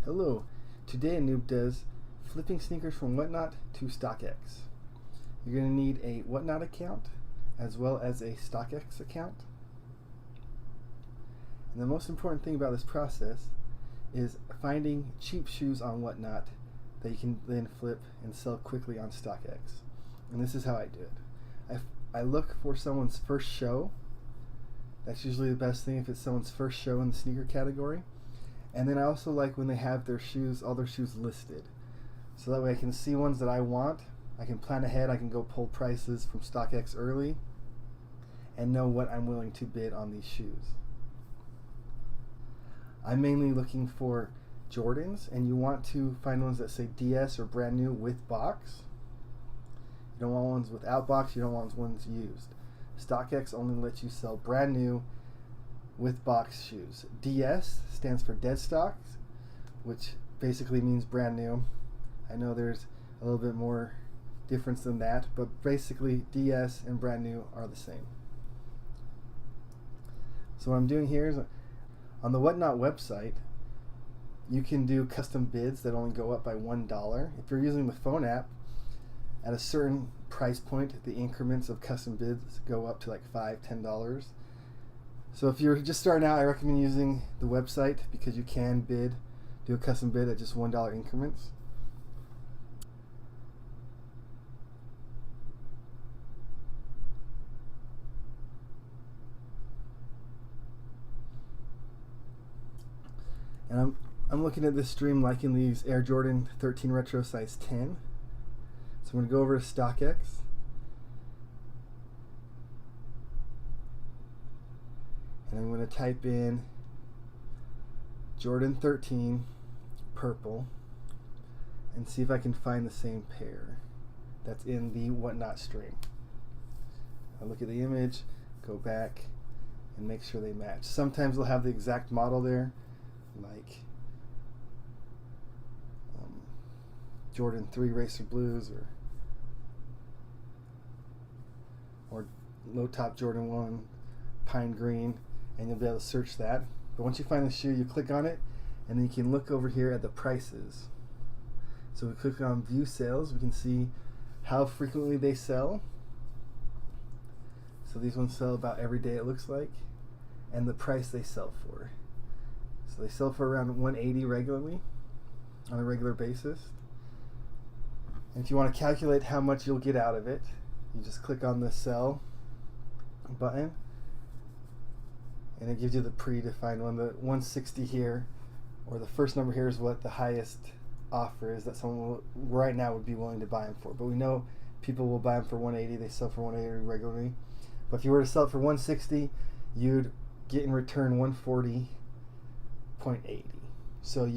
Hello, today Noob does flipping sneakers from Whatnot to StockX. You're going to need a Whatnot account as well as a StockX account. And the most important thing about this process is finding cheap shoes on Whatnot that you can then flip and sell quickly on StockX. And this is how I do it. I look for someone's first show. That's usually the best thing if it's someone's first show in the sneaker category. And then I also like when they have their shoes, all their shoes listed. So that way I can see ones that I want. I can plan ahead. I can go pull prices from StockX early and know what I'm willing to bid on these shoes. I'm mainly looking for Jordans, and you want to find ones that say DS or brand new with box. You don't want ones without box. You don't want ones used. StockX only lets you sell brand new with box shoes. DS stands for dead stocks, which basically means brand new. I know there's a little bit more difference than that, but basically DS and brand new are the same. So what I'm doing here is on the Whatnot website, you can do custom bids that only go up by $1. If you're using the phone app, at a certain price point, the increments of custom bids go up to like $5, $10. So if you're just starting out, I recommend using the website because you can do a custom bid at just $1 increments. And I'm looking at this stream liking these Air Jordan 13 Retro size 10. So I'm going to go over to StockX. And I'm going to type in Jordan 13 purple and see if I can find the same pair that's in the Whatnot stream. I'll look at the image, go back, and make sure they match. Sometimes they'll have the exact model there, like Jordan 3 Racer Blues or low top Jordan 1 Pine Green, and you'll be able to search that. But once you find the shoe, you click on it, and then you can look over here at the prices. So we click on view sales, we can see how frequently they sell. So these ones sell about every day, it looks like, and the price they sell for. So they sell for around $180 regularly on a regular basis. And if you want to calculate how much you'll get out of it, you just click on the sell button, and it gives you the predefined one. The 160 here, or the first number here, is what the highest offer is that someone right now would be willing to buy them for. But we know people will buy them for 180. They sell for 180 regularly. But if you were to sell it for 160, you'd get in return 140.80. So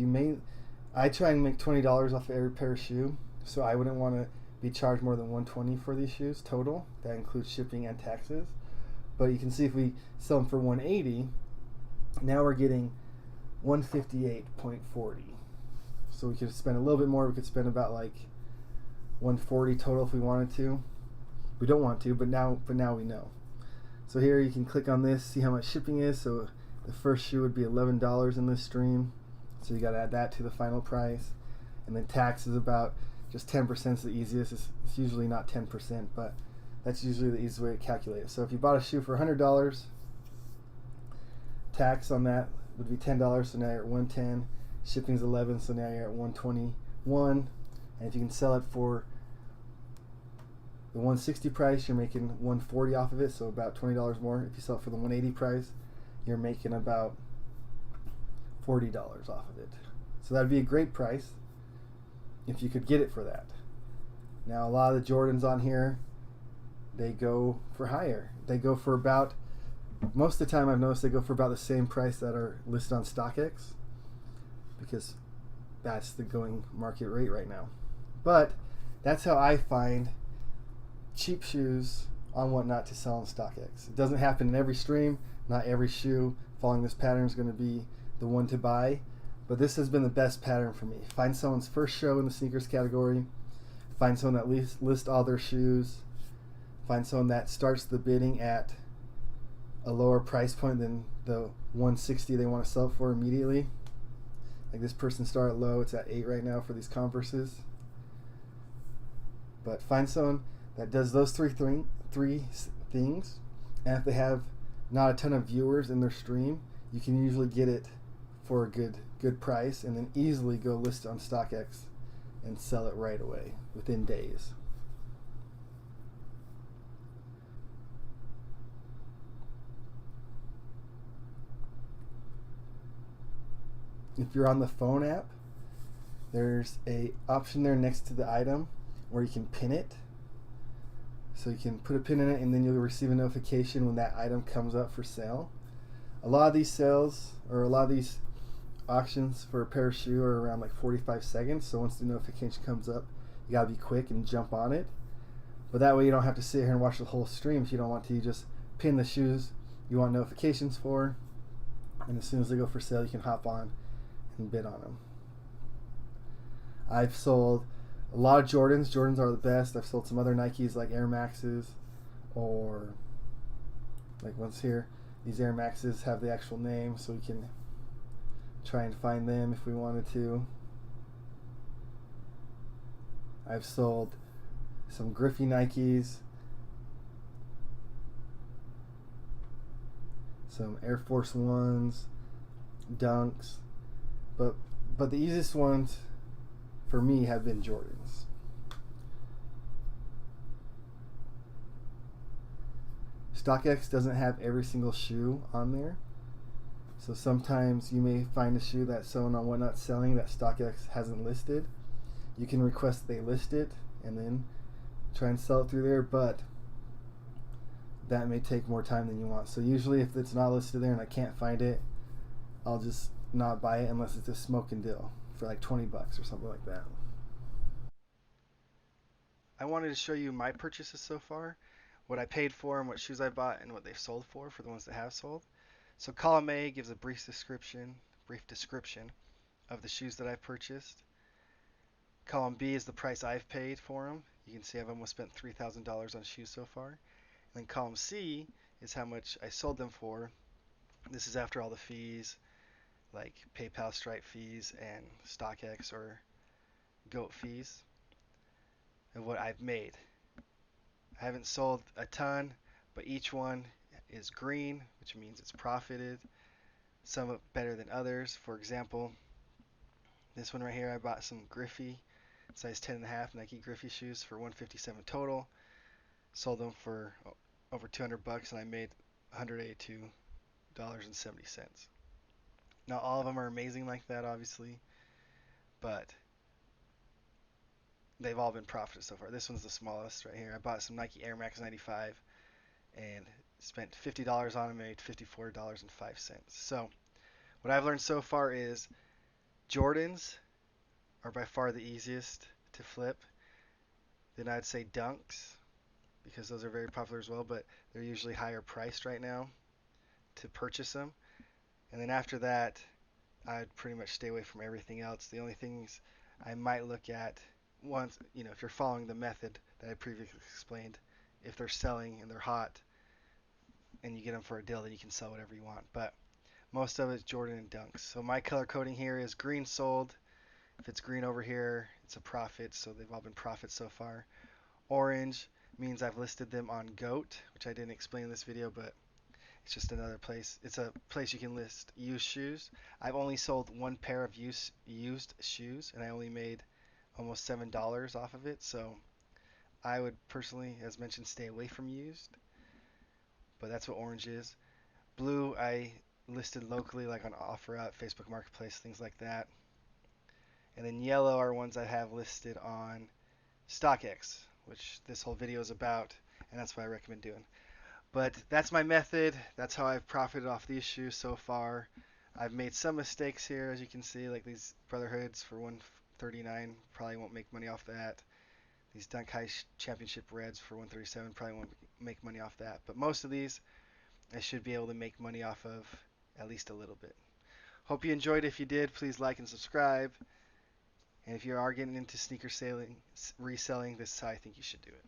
I try and make $20 off of every pair of shoe. So I wouldn't want to be charged more than $120 for these shoes total. That includes shipping and taxes. But you can see if we sell them for $180, now we're getting $158.40. So we could spend a little bit more. We could spend about like $140 total if we wanted to. We don't want to, but now we know. So here you can click on this, see how much shipping is. So the first shoe would be $11 in this stream. So you got to add that to the final price. And then tax is about just 10% is the easiest. It's usually not 10%, but that's usually the easiest way to calculate it. So if you bought a shoe for $100, tax on that would be $10, so now you're at $110. Shipping's $11, so now you're at $121. And if you can sell it for the $160 price, you're making $140 off of it, so about $20 more. If you sell it for the $180 price, you're making about $40 off of it. So that'd be a great price if you could get it for that. Now a lot of the Jordans on here, they go for higher. They go for about, most of the time I've noticed they go for about the same price that are listed on StockX, because that's the going market rate right now. But that's how I find cheap shoes on Whatnot to sell on StockX. It doesn't happen in every stream. Not every shoe following this pattern is going to be the one to buy, but this has been the best pattern for me. Find someone's first show in the sneakers category, find someone that lists all their shoes, find someone that starts the bidding at a lower price point than the $160 they want to sell for immediately, Like this person started low, it's at 8 right now for these Converses. But find someone that does those three things, and if they have not a ton of viewers in their stream, you can usually get it for a good price, and then easily go list it on StockX and sell it right away within days. If you're on the phone app, there's a option there next to the item where you can pin it. So you can put a pin in it, and then you'll receive a notification when that item comes up for sale. A lot of these sales, or a lot of these auctions for a pair of shoe, are around like 45 seconds. So once the notification comes up, you gotta be quick and jump on it. But that way you don't have to sit here and watch the whole stream if you don't want to. You just pin the shoes you want notifications for, and as soon as they go for sale, you can hop on and bid on them. I've sold a lot of Jordans. Jordans are the best. I've sold some other Nikes like Air Maxes, or like ones here. These Air Maxes have the actual name, so we can try and find them if we wanted to. I've sold some Griffey Nikes, some Air Force Ones, Dunks, but the easiest ones for me have been Jordans. StockX doesn't have every single shoe on there, so sometimes you may find a shoe that someone on Whatnot selling that StockX hasn't listed. You can request they list it and then try and sell it through there, but that may take more time than you want. So usually if it's not listed there and I can't find it, I'll just not buy it unless it's a smoking deal for like $20 or something like that. I wanted to show you my purchases so far, what I paid for and what shoes I bought and what they've sold for the ones that have sold. So column A gives a brief description of the shoes that I've purchased. Column B is the price I've paid for them. You can see I've almost spent $3,000 on shoes so far. And then column C is how much I sold them for. This is after all the fees, like PayPal, Stripe fees, and StockX or Goat fees, and what I've made. I haven't sold a ton, but each one is green, which means it's profited. Some better than others. For example, this one right here, I bought some Griffey size 10.5 Nike Griffey shoes for $157 total. Sold them for over $200, and I made $182.70. Now all of them are amazing like that, obviously, but they've all been profited so far. This one's the smallest right here. I bought some Nike Air Max 95 and spent $50 on them, made $54.05. So what I've learned so far is Jordans are by far the easiest to flip. Then I'd say Dunks, because those are very popular as well, but they're usually higher priced right now to purchase them. And then after that, I'd pretty much stay away from everything else. The only things I might look at, once, if you're following the method that I previously explained, if they're selling and they're hot and you get them for a deal, then you can sell whatever you want. But most of it's Jordan and Dunks. So my color coding here is green sold. If it's green over here, it's a profit, so they've all been profits so far. Orange means I've listed them on Goat, which I didn't explain in this video, but it's just another place. It's a place you can list used shoes. I've only sold one pair of used shoes, and I only made almost $7 off of it. So I would personally, as mentioned, stay away from used. But that's what orange is. Blue, I listed locally, like on OfferUp, Facebook Marketplace, things like that. And then yellow are ones I have listed on StockX, which this whole video is about, and that's what I recommend doing. But that's my method. That's how I've profited off these shoes so far. I've made some mistakes here, as you can see, like these Brotherhoods for $139. Probably won't make money off that. These Dunk High Championship Reds for $137. Probably won't make money off that. But most of these, I should be able to make money off of at least a little bit. Hope you enjoyed. If you did, please like and subscribe. And if you are getting into sneaker reselling, this is how I think you should do it.